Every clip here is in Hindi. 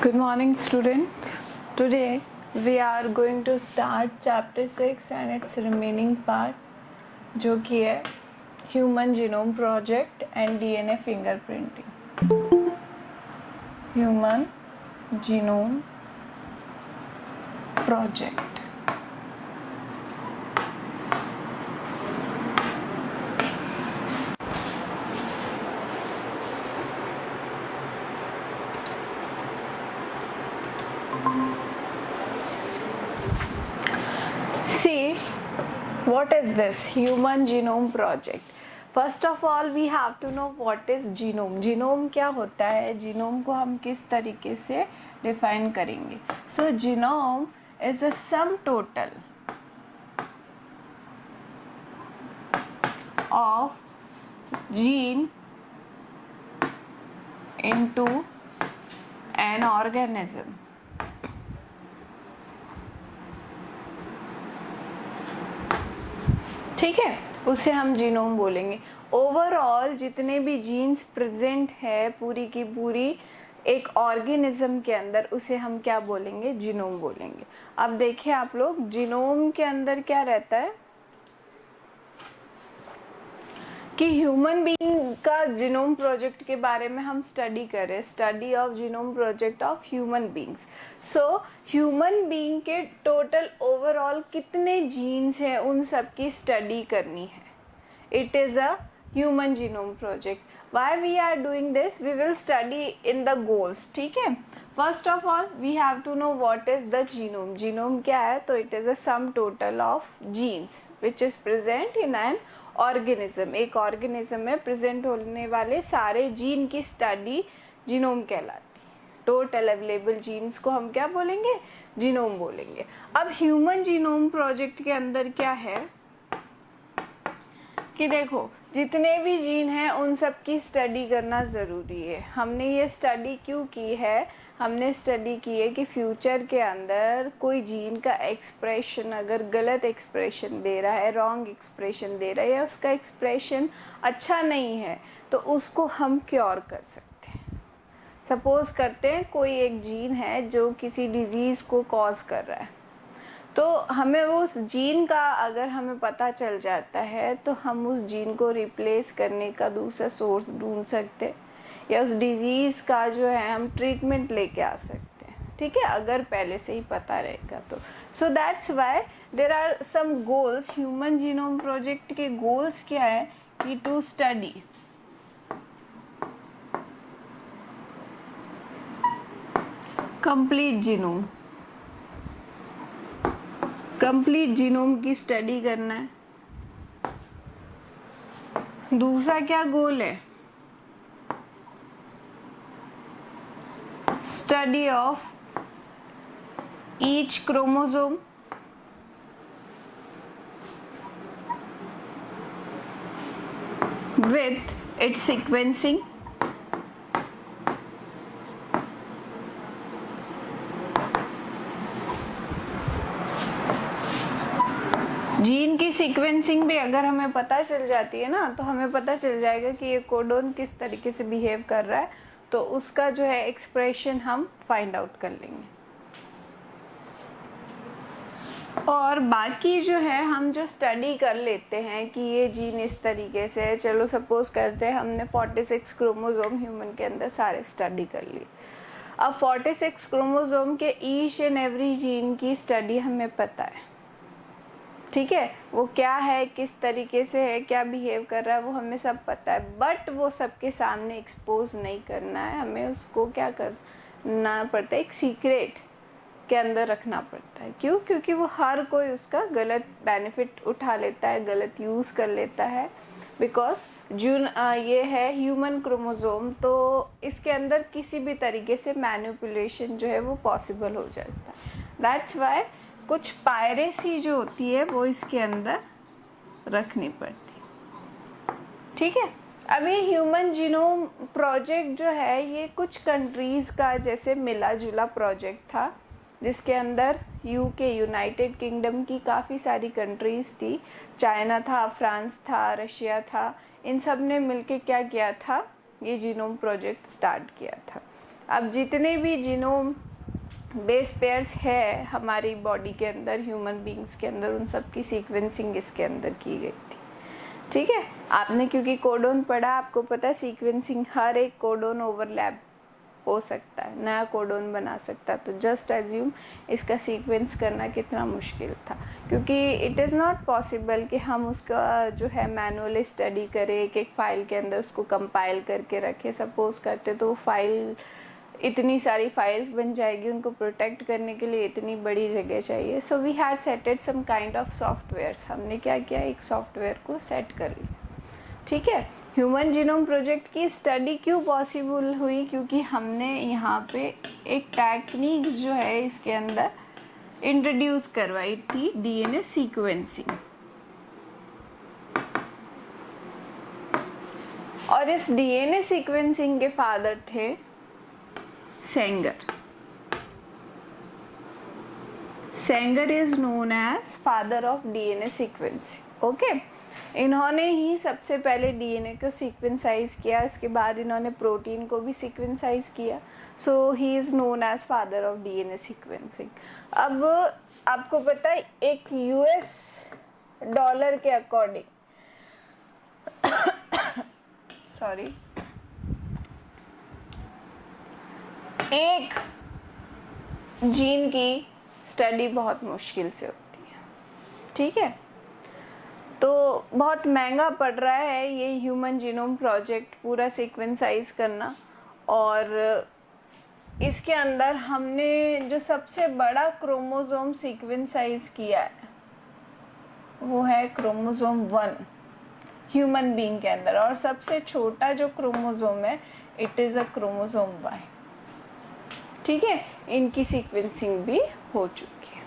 Good morning, students. Today we are going to start chapter 6 and its remaining part, जो कि है Human Genome Project and DNA Fingerprinting. Human Genome Project. See, what is this Human Genome Project? First of all, we have to know what is genome. Genome क्या होता है? Genome को हम किस तरीके से define करेंगे? So, genome is a sum total of gene into an organism. ठीक है, उसे हम जीनोम बोलेंगे. ओवरऑल जितने भी जीन्स प्रेजेंट है पूरी की पूरी एक ऑर्गेनिज्म के अंदर, उसे हम क्या बोलेंगे? जीनोम बोलेंगे. अब देखिए आप लोग, जीनोम के अंदर क्या रहता है कि ह्यूमन बीइंग का जीनोम प्रोजेक्ट के बारे में हम स्टडी करें. Study of genome project of human beings. So human being के टोटल ओवरऑल कितने जीन्स हैं उन सब की स्टडी करनी है. It is a human genome project. Why we are doing this? We will study in the goals. ठीक है, first of all we have to know what is the genome. Genome क्या है? तो it is a sum total of jeans which is present in an organism. एक ऑर्गेनिज्म में प्रेजेंट होने वाले सारे जीन की स्टडी जीनोम कहलाती है. टोटल अवेलेबल जीन्स को हम क्या बोलेंगे? जीनोम बोलेंगे. अब ह्यूमन जीनोम प्रोजेक्ट के अंदर क्या है कि देखो, जितने भी जीन हैं उन सब की स्टडी करना ज़रूरी है. हमने ये स्टडी क्यों की है? हमने स्टडी की है कि फ्यूचर के अंदर कोई जीन का एक्सप्रेशन अगर गलत एक्सप्रेशन दे रहा है, रॉन्ग एक्सप्रेशन दे रहा है, या उसका एक्सप्रेशन अच्छा नहीं है, तो उसको हम क्योर कर सकते हैं. सपोज़ करते हैं कोई एक जीन है जो किसी डिजीज़ को कॉज कर रहा है, तो हमें उस जीन का अगर हमें पता चल जाता है तो हम उस जीन को रिप्लेस करने का दूसरा सोर्स ढूंढ सकते हैं, या उस डिजीज़ का जो है हम ट्रीटमेंट लेके आ सकते हैं. ठीक है, अगर पहले से ही पता रहेगा तो. So that's why there are some goals. Human genome project के गोल्स क्या है कि to study complete genome. Complete genome की स्टडी करना है. दूसरा क्या गोल है? Study of each chromosome with its sequencing. Gene की सीक्वेंसिंग भी अगर हमें पता चल जाती है ना, तो हमें पता चल जाएगा कि ये कोडोन किस तरीके से बिहेव कर रहा है, तो उसका जो है एक्सप्रेशन हम फाइंड आउट कर लेंगे. और बाकी जो है हम जो स्टडी कर लेते हैं कि ये जीन इस तरीके से है. चलो सपोज करते हैं हमने 46 क्रोमोसोम ह्यूमन के अंदर सारे स्टडी कर लिए. अब 46 क्रोमोसोम के ईच एंड एवरी जीन की स्टडी हमें पता है. ठीक है, वो क्या है, किस तरीके से है, क्या बिहेव कर रहा है, वो हमें सब पता है. बट वो सबके सामने एक्सपोज नहीं करना है. हमें उसको क्या करना पड़ता है? एक सीक्रेट के अंदर रखना पड़ता है. क्यों? क्योंकि वो हर कोई उसका गलत बेनिफिट उठा लेता है, गलत यूज़ कर लेता है. बिकॉज ये है ह्यूमन क्रोमोसोम, तो इसके अंदर किसी भी तरीके से मैनिपुलेशन जो है वो पॉसिबल हो जाता है. दैट्स वाई कुछ पायरेसी जो होती है वो इसके अंदर रखनी पड़ती है. ठीक है, अब ये ह्यूमन जीनोम प्रोजेक्ट जो है ये कुछ कंट्रीज़ का जैसे मिला जुला प्रोजेक्ट था, जिसके अंदर यूके यूनाइटेड किंगडम की काफ़ी सारी कंट्रीज़ थी. चाइना था, फ्रांस था, रशिया था. इन सब ने मिलके क्या किया था? ये जीनोम प्रोजेक्ट स्टार्ट किया था. अब जितने भी जीनोम बेस पेयर्स है हमारी बॉडी के अंदर, ह्यूमन बींग्स के अंदर, उन सब की सीक्वेंसिंग इसके अंदर की गई थी। ठीक है, आपने क्योंकि कोडोन पढ़ा, आपको पता है सीक्वेंसिंग, हर एक कोडोन ओवरलैप हो सकता है, नया कोडोन बना सकता है। तो जस्ट एज्यूम इसका सीक्वेंस करना कितना मुश्किल था, क्योंकि इट इज़ नॉट पॉसिबल कि हम उसका जो है मैनुअली स्टडी करें, एक एक फाइल के अंदर उसको कंपाइल करके रखें। सपोज करते तो फाइल, इतनी सारी फाइल्स बन जाएगी, उनको प्रोटेक्ट करने के लिए इतनी बड़ी जगह चाहिए। So we had setted some kind of softwares. हमने क्या किया, एक सॉफ्टवेयर को सेट कर लिया। ठीक है, ह्यूमन जीनोम प्रोजेक्ट की स्टडी क्यों पॉसिबल हुई, क्योंकि हमने यहाँ पे एक टेक्निक्स जो है इसके अंदर इंट्रोड्यूस करवाई थी, डीएनए सीक्वेंसिंग। और इस डीएनए सीक्वेंसिंग के फादर थे Sanger. Sanger is known as father of DNA sequencing. Okay, इन्होंने ही सबसे पहले डीएनए को सीक्वेंसाइज किया, इसके बाद इन्होंने प्रोटीन को भी सीक्वेंसाइज किया। So he is known as father of DNA sequencing. अब आपको पता है, एक यूएस डॉलर के अकॉर्डिंग सॉरी, एक जीन की स्टडी बहुत मुश्किल से होती है। ठीक है, तो बहुत महंगा पड़ रहा है ये ह्यूमन जीनोम प्रोजेक्ट, पूरा सीक्वेंसाइज करना। और इसके अंदर हमने जो सबसे बड़ा क्रोमोसोम सीक्वेंसाइज किया है वो है क्रोमोसोम 1 ह्यूमन बीइंग के अंदर, और सबसे छोटा जो क्रोमोसोम है it is a chromosome Y। ठीक है, इनकी सीक्वेंसिंग भी हो चुकी है।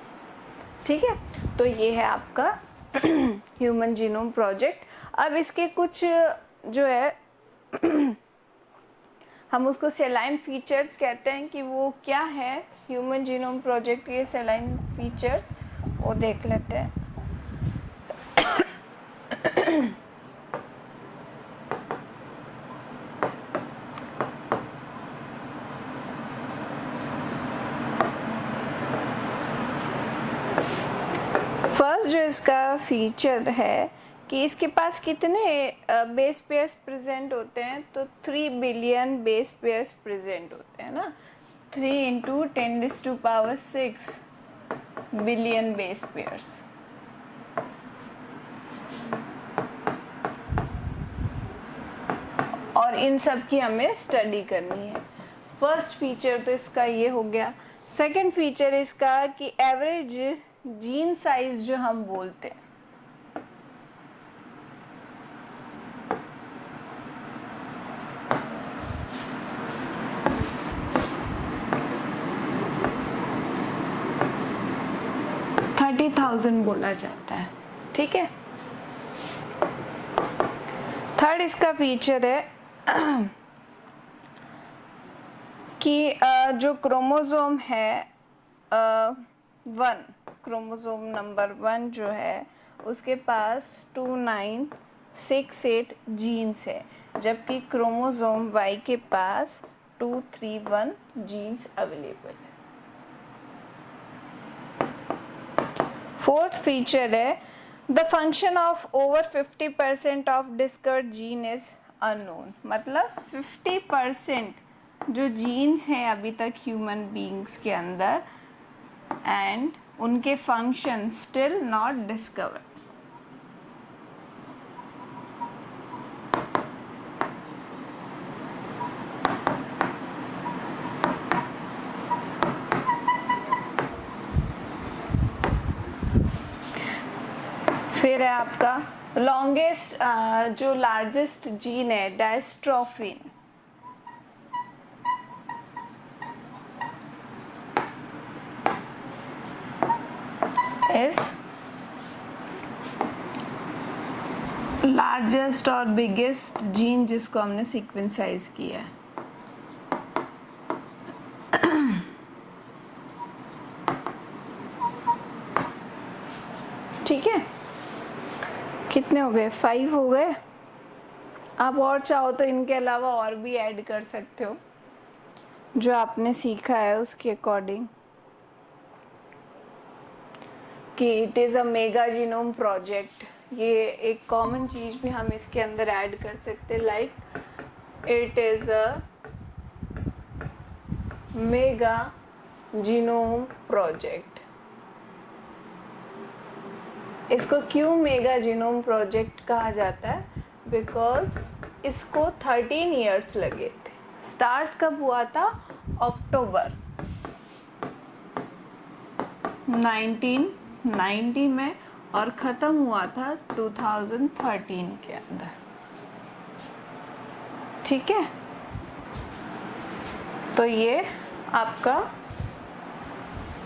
ठीक है, तो ये है आपका ह्यूमन जीनोम प्रोजेक्ट। अब इसके कुछ जो है हम उसको सेलाइन फीचर्स कहते हैं कि वो क्या है, ह्यूमन जीनोम प्रोजेक्ट के सेलाइन फीचर्स वो देख लेते हैं। फर्स्ट जो इसका फीचर है कि इसके पास कितने बेस पेयर्स प्रेजेंट होते हैं, तो 3 बिलियन बेस पेयर्स प्रेजेंट होते हैं ना, 3 × 10⁶ बिलियन बेस पेयर्स। और इन सब की हमें स्टडी करनी है। फर्स्ट फीचर तो इसका ये हो गया। सेकंड फीचर इसका कि एवरेज जीन साइज जो हम बोलते हैं, बोला जाता है। ठीक है, थर्ड इसका फीचर है कि जो क्रोमोसोम है 1, क्रोमोसोम नंबर 1 जो है उसके पास 2968 जीन्स है, जबकि क्रोमोसोम Y के पास 231 जीन्स अवेलेबल है। फोर्थ फीचर है the function of over 50% of discard gene is unknown. मतलब 50% जो जीन्स हैं अभी तक ह्यूमन बीइंग्स के अंदर, एंड उनके फंक्शन स्टिल नॉट डिस्कवर्ड। फिर है आपका लॉन्गेस्ट जो लार्जेस्ट जीन है डायस्ट्रोफिन, इज लार्जेस्ट और बिगेस्ट जीन जिसको हमने सीक्वेंसाइज किया है। ठीक है, कितने हो गए? 5 हो गए। आप और चाहो तो इनके अलावा और भी ऐड कर सकते हो। जो आपने सीखा है उसके अकॉर्डिंग कि it is a mega genome project. ये एक कॉमन चीज़ भी हम इसके अंदर ऐड कर सकते हैं, like it is a mega genome project. इसको क्यों मेगा जीनोम प्रोजेक्ट कहा जाता है? बिकॉज इसको 13 इयर्स लगे थे। स्टार्ट कब हुआ था? अक्टूबर 1990 में, और ख़त्म हुआ था 2013 के अंदर। ठीक है, तो ये आपका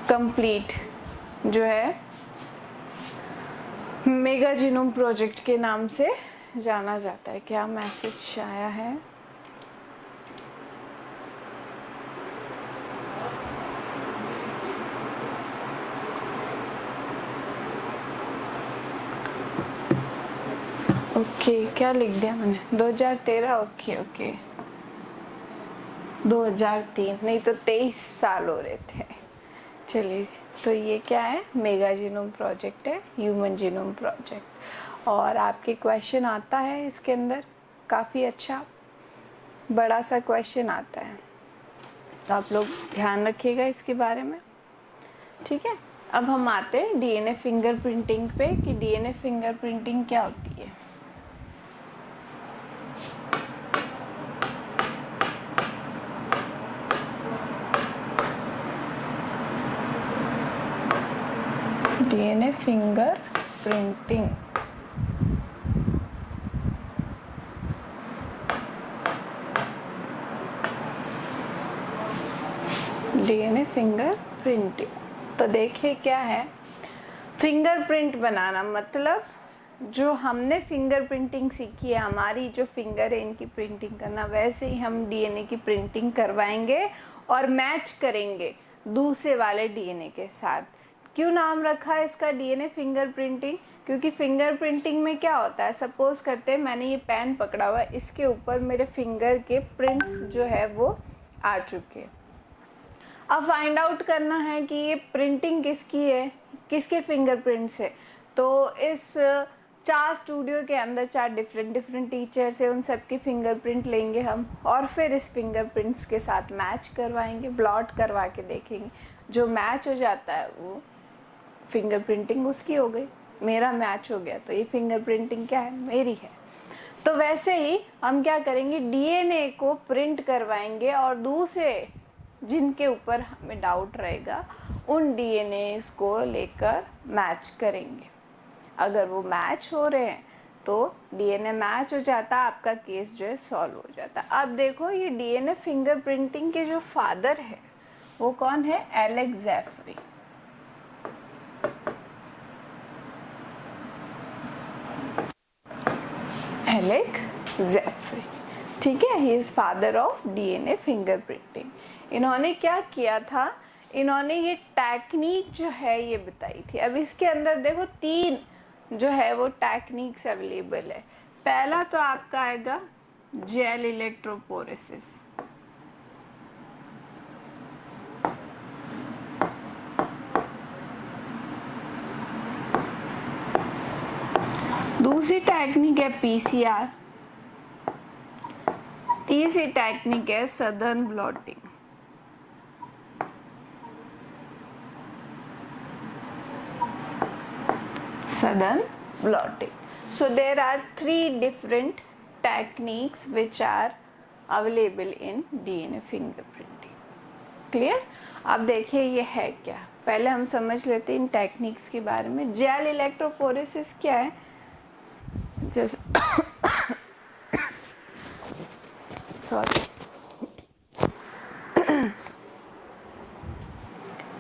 कंप्लीट जो है मेगा जीनोम प्रोजेक्ट के नाम से जाना जाता है। क्या मैसेज आया है? ओके, क्या लिख दिया मैंने? 2013। ओके 2003, नहीं तो 23 साल हो रहे थे। चलिए, तो ये क्या है? मेगा जीनोम प्रोजेक्ट है, ह्यूमन जीनोम प्रोजेक्ट। और आपके क्वेश्चन आता है इसके अंदर, काफ़ी अच्छा बड़ा सा क्वेश्चन आता है, तो आप लोग ध्यान रखिएगा इसके बारे में। ठीक है, अब हम आते हैं डीएनए फिंगरप्रिंटिंग पे कि डीएनए फिंगरप्रिंटिंग क्या होती है। डीएनए फिंगरप्रिंटिंग डीएनए फिंगरप्रिंटिंग, तो देखिए क्या है फिंगरप्रिंट बनाना। मतलब जो हमने फिंगरप्रिंटिंग सीखी है, हमारी जो फिंगर है इनकी प्रिंटिंग करना, वैसे ही हम डीएनए की प्रिंटिंग करवाएंगे और मैच करेंगे दूसरे वाले डीएनए के साथ। क्यों नाम रखा है इसका डीएनए फिंगरप्रिंटिंग? क्योंकि फिंगरप्रिंटिंग में क्या होता है, सपोज करते हैं मैंने ये पेन पकड़ा हुआ है, इसके ऊपर मेरे फिंगर के प्रिंट्स जो है वो आ चुके हैं। अब फाइंड आउट करना है कि ये प्रिंटिंग किसकी है, किसके फिंगरप्रिंट से। तो इस 4 स्टूडियो के अंदर 4 डिफरेंट टीचर्स है, उन सब की फिंगरप्रिंट लेंगे हम और फिर इस फिंगरप्रिंट्स के साथ मैच करवाएंगे, ब्लॉट करवा के देखेंगे। जो मैच हो जाता है वो फिंगरप्रिंटिंग उसकी हो गई, मेरा मैच हो गया, तो ये फिंगरप्रिंटिंग क्या है? मेरी है। तो वैसे ही हम क्या करेंगे, डीएनए को प्रिंट करवाएंगे और दूसरे जिनके ऊपर हमें डाउट रहेगा उन डीएनए को लेकर मैच करेंगे। अगर वो मैच हो रहे हैं तो डीएनए मैच हो जाता, आपका केस जो है सॉल्व हो जाता। अब देखो ये डीएनए फिंगरप्रिंटिंग के जो फादर है वो कौन है? Alex Jeffrey. एलेक्स जेफरी, ठीक है, he is father of DNA fingerprinting. इन्होंने क्या किया था, इन्होंने ये टेक्निक जो है ये बताई थी। अब इसके अंदर देखो 3 जो है वो टेक्निक्स अवेलेबल है। पहला तो आपका आएगा जेल इलेक्ट्रोपोरेसिस, दूसरी टेक्निक है पीसीआर, तीसरी टेक्निक है southern blotting. Southern blotting. So there are 3 different techniques which are available in DNA fingerprinting. Clear? अब देखिए ये है क्या, पहले हम समझ लेते हैं इन टेक्निक्स के बारे में। जेल इलेक्ट्रोपोरेसिस क्या है? जैसे सॉरी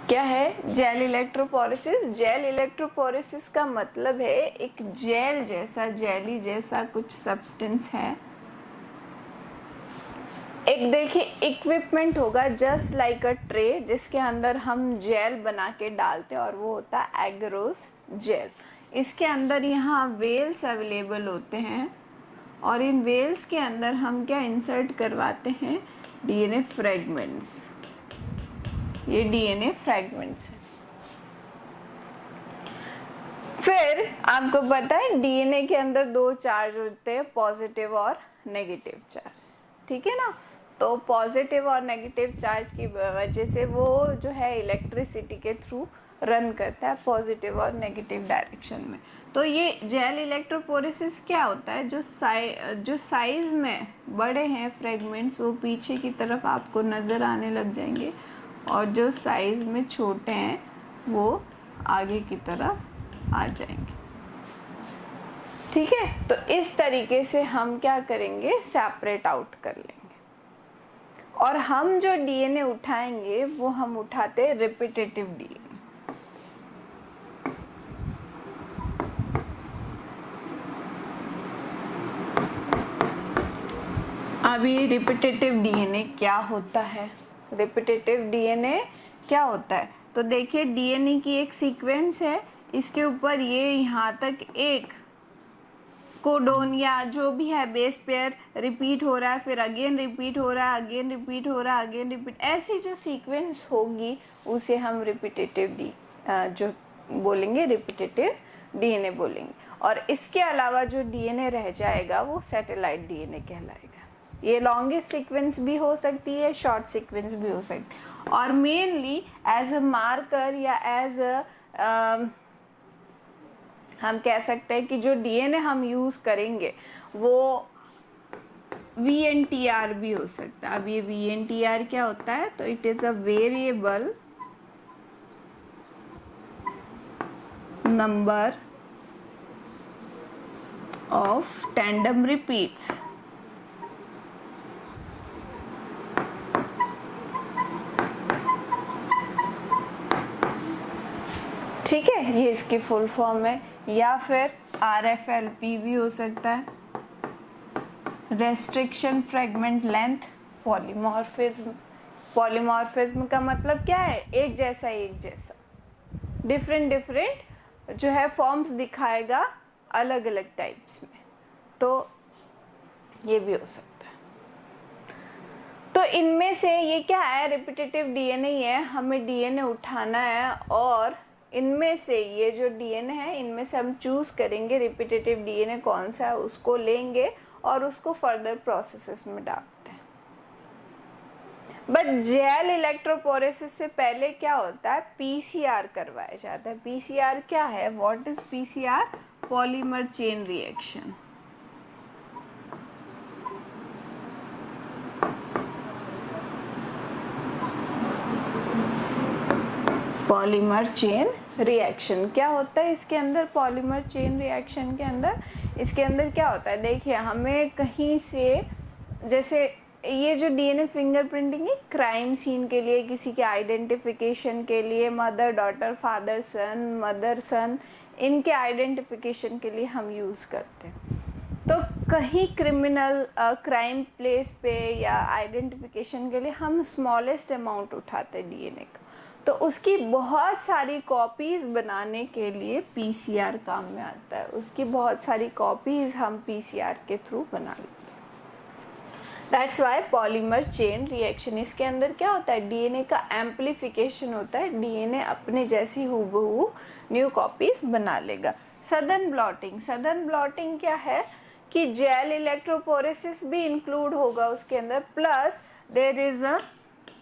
क्या है जेल इलेक्ट्रोपोरेसिस? जेल इलेक्ट्रोपोरेसिस का मतलब है एक जेल जैसा, जेली जैसा कुछ सब्सटेंस है। एक देखिए इक्विपमेंट होगा जस्ट लाइक अ ट्रे, जिसके अंदर हम जेल बना के डालते हैं और वो होता है एगरोस जेल। इसके अंदर यहाँ वेल्स अवेलेबल होते हैं और इन वेल्स के अंदर हम क्या इंसर्ट करवाते हैं, डीएनए फ्रेगमेंट्स, ये डीएनए फ्रेगमेंट्स है। फिर आपको पता है डीएनए के अंदर दो चार्ज होते हैं, पॉजिटिव और नेगेटिव चार्ज, ठीक है ना। तो पॉजिटिव और नेगेटिव चार्ज की वजह से वो जो है इलेक्ट्रिसिटी के थ्रू रन करता है पॉजिटिव और नेगेटिव डायरेक्शन में। तो ये जेल इलेक्ट्रोपोरेसिस क्या होता है, जो साइज में बड़े हैं फ्रेगमेंट्स वो पीछे की तरफ आपको नज़र आने लग जाएंगे, और जो साइज में छोटे हैं वो आगे की तरफ आ जाएंगे, ठीक है। तो इस तरीके से हम क्या करेंगे, सेपरेट आउट कर लेंगे। और हम जो डीएनए उठाएंगे वो हम उठाते हैं रिपीटेटिव डीएनए। अब ये रिपीटेटिव डीएनए क्या होता है, रिपीटेटिव डीएनए क्या होता है, तो देखिए डीएनए की एक सीक्वेंस है, इसके ऊपर ये यहाँ तक एक कोडोन या जो भी है बेस पेयर रिपीट हो रहा है, फिर अगेन रिपीट हो रहा है, अगेन रिपीट हो रहा है, अगेन रिपीट, ऐसी जो सीक्वेंस होगी उसे हम रिपीटेटिव जो बोलेंगे रिपीटेटिव डीएनए बोलेंगे। और इसके अलावा जो डीएनए रह जाएगा वो सैटेलाइट डीएनए कहलाएगा। ये लॉन्गेस्ट सीक्वेंस भी हो सकती है, शॉर्ट सीक्वेंस भी हो सकती है, और मेनली एज अ मार्कर या एज अ हम कह सकते हैं कि जो डीएनए हम यूज़ करेंगे वो VNTR भी हो सकता है। अब ये VNTR क्या होता है, तो it is a variable number of tandem repeats, ठीक है, ये इसकी फुल फॉर्म है। या फिर RFLP भी हो सकता है, restriction fragment length polymorphism. Polymorphism का मतलब क्या है, एक जैसा डिफरेंट डिफरेंट जो है फॉर्म्स दिखाएगा अलग अलग टाइप्स में, तो ये भी हो सकता है। तो इनमें से ये क्या है, रिपीटेटिव डीएनए है, हमें डीएनए उठाना है, और इनमें से ये जो डीएनए है इनमें से हम चूज करेंगे रिपीटेटिव डीएनए कौन सा है, उसको लेंगे और उसको फर्दर प्रोसेसेस में डालते हैं। बट जेल इलेक्ट्रोपोरेसिस से पहले क्या होता है, पीसीआर करवाया जाता है। पीसीआर क्या है, what is PCR, polymer chain reaction. Polymer chain reaction क्या होता है इसके अंदर, पॉलीमर चेन रिएक्शन के अंदर, इसके अंदर क्या होता है, देखिए हमें कहीं से, जैसे ये जो डीएनए फिंगरप्रिंटिंग है क्राइम सीन के लिए, किसी के आइडेंटिफिकेशन के लिए, मदर डॉटर, फादर सन, मदर सन, इनके आइडेंटिफिकेशन के लिए हम यूज़ करते हैं। तो कहीं क्रिमिनल क्राइम प्लेस पे या आइडेंटिफिकेशन के लिए हम स्मॉलेस्ट अमाउंट उठाते हैं डीएनए का, तो उसकी बहुत सारी कॉपीज़ बनाने के लिए पीसीआर काम में आता है। उसकी बहुत सारी कॉपीज़ हम पीसीआर के थ्रू बना लेते हैं। That's why polymer chain reaction. इसके अंदर क्या होता है, डीएनए का एम्पलीफिकेशन होता है, डीएनए अपने जैसी हूबहू न्यू कॉपीज़ बना लेगा। सडन ब्लॉटिंग, सडन ब्लॉटिंग क्या है कि जेल इलेक्ट्रोपोरेसिस भी इंक्लूड होगा उसके अंदर, plus there is a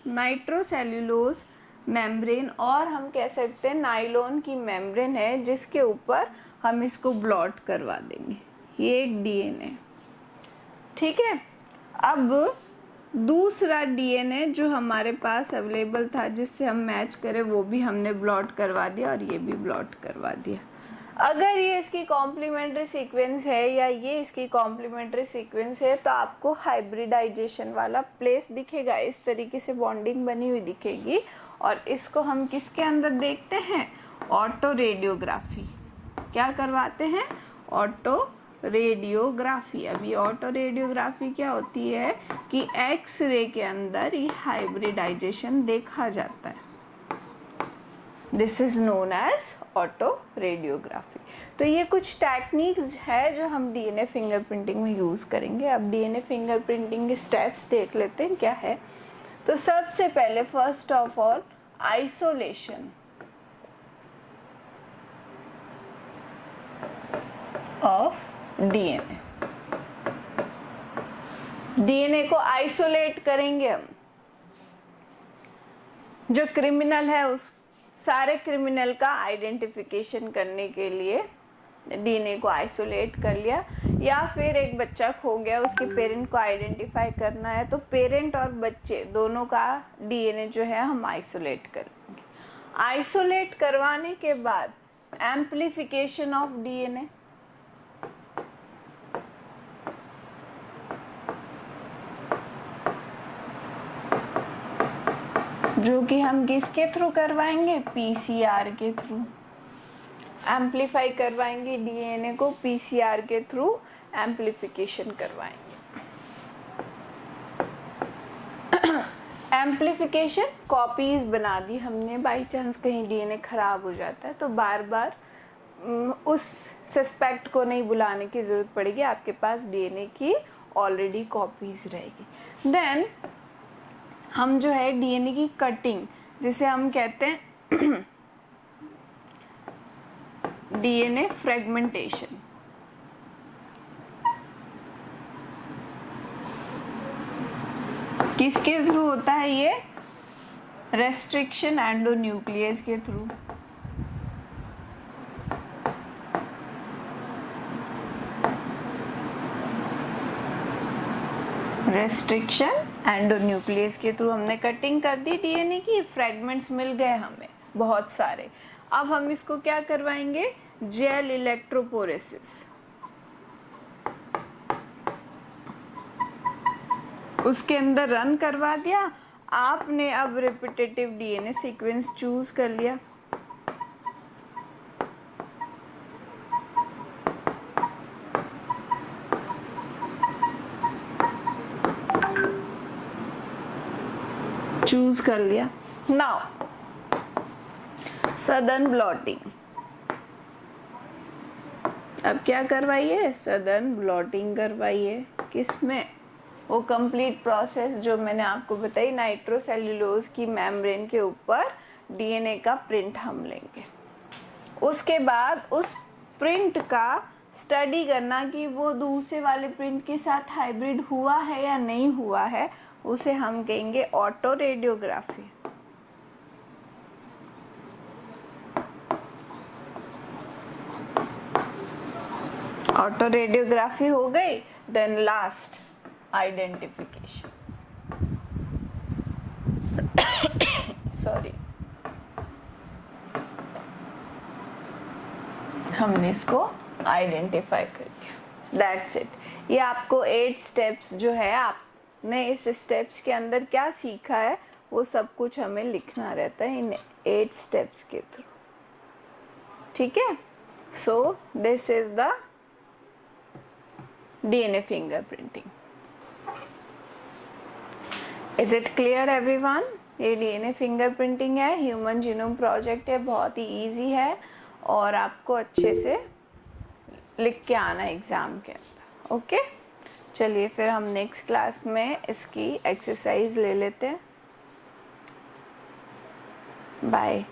nitrocellulose membrane, और हम कह सकते हैं नाइलॉन की मेम्ब्रेन है जिसके ऊपर हम इसको ब्लॉट करवा देंगे। ये एक डीएनए, ठीक है। अब दूसरा डीएनए जो हमारे पास अवेलेबल था जिससे हम मैच करें वो भी हमने ब्लॉट करवा दिया, और ये भी ब्लॉट करवा दिया। अगर ये इसकी कॉम्प्लीमेंट्री सीक्वेंस है या ये इसकी कॉम्प्लीमेंट्री सीक्वेंस है तो आपको हाइब्रिडाइजेशन वाला प्लेस दिखेगा, इस तरीके से बॉन्डिंग बनी हुई दिखेगी, और इसको हम किसके अंदर देखते हैं, ऑटो रेडियोग्राफी। क्या करवाते हैं, ऑटो रेडियोग्राफी। अभी ऑटो रेडियोग्राफी क्या होती है कि एक्सरे के अंदर ये हाइब्रिडाइजेशन देखा जाता है, this is known as autoradiography. तो ये कुछ टेक्निक्स है जो हम डीएनए फिंगरप्रिंटिंग में यूज़ करेंगे। अब डीएनए फिंगरप्रिंटिंग के स्टेप्स देख लेते हैं क्या है। तो सबसे पहले first of all isolation of DNA. DNA को आइसोलेट करेंगे हम। जो क्रिमिनल है उस सारे क्रिमिनल का आइडेंटिफिकेशन करने के लिए डीएनए को आइसोलेट कर लिया, या फिर एक बच्चा खो गया उसके पेरेंट को आइडेंटिफाई करना है तो पेरेंट और बच्चे दोनों का डीएनए जो है हम आइसोलेट करेंगे। आइसोलेट करवाने के बाद एम्प्लीफिकेशन ऑफ डीएनए। जो कि हम किसके थ्रू करवाएंगे, पीसीआर के थ्रू। एम्प्लीफाई करवाएंगे डीएनए को पीसीआर के थ्रू एम्प्लीफिकेशन करवाएंगे। एम्प्लीफिकेशन कॉपीज बना दी हमने, बाई चांस कहीं डीएनए खराब हो जाता है तो बार बार उस सस्पेक्ट को नहीं बुलाने की ज़रूरत पड़ेगी, आपके पास डीएनए की ऑलरेडी कॉपीज रहेगी। देन हम जो है डीएनए की कटिंग, जिसे हम कहते हैं डीएनए फ्रेगमेंटेशन। किसके थ्रू होता है ये, रेस्ट्रिक्शन एंडोन्यूक्लियस के थ्रू। रेस्ट्रिक्शन एंडोन्यूक्लियस के थ्रू हमने कटिंग कर दी डीएनए की, फ्रेगमेंट्स मिल गए हमें बहुत सारे। अब हम इसको क्या करवाएंगे, जेल इलेक्ट्रोपोरेसिस। उसके अंदर रन करवा दिया आपने। अब रिपीटेटिव डीएनए सीक्वेंस चूज कर लिया। चूज कर लिया। Now southern blotting. अब क्या करवाइए, सदर्न ब्लॉटिंग करवाइए। किसमें, वो कंप्लीट प्रोसेस जो मैंने आपको बताई, नाइट्रोसेल्युलोज की मेम्ब्रेन के ऊपर डीएनए का प्रिंट हम लेंगे। उसके बाद उस प्रिंट का स्टडी करना कि वो दूसरे वाले प्रिंट के साथ हाइब्रिड हुआ है या नहीं हुआ है, उसे हम कहेंगे ऑटो रेडियोग्राफी। ऑटो रेडियोग्राफी हो गई। Then last identification. सॉरी, हमने इसको आइडेंटिफाई कर लिया। That's it. ये आपको 8 स्टेप्स जो है, आपने इस स्टेप्स के अंदर क्या सीखा है वो सब कुछ हमें लिखना रहता है इन 8 स्टेप्स के थ्रू। ठीक है। So this is the DNA fingerprinting. Is it clear everyone? ये डीएनए फिंगरप्रिंटिंग है, ह्यूमन जीनोम प्रोजेक्ट है, बहुत ही इजी है और आपको अच्छे से लिख के आना एग्जाम के अंदर। ओके, चलिए फिर हम नेक्स्ट क्लास में इसकी एक्सरसाइज ले लेते हैं। बाय।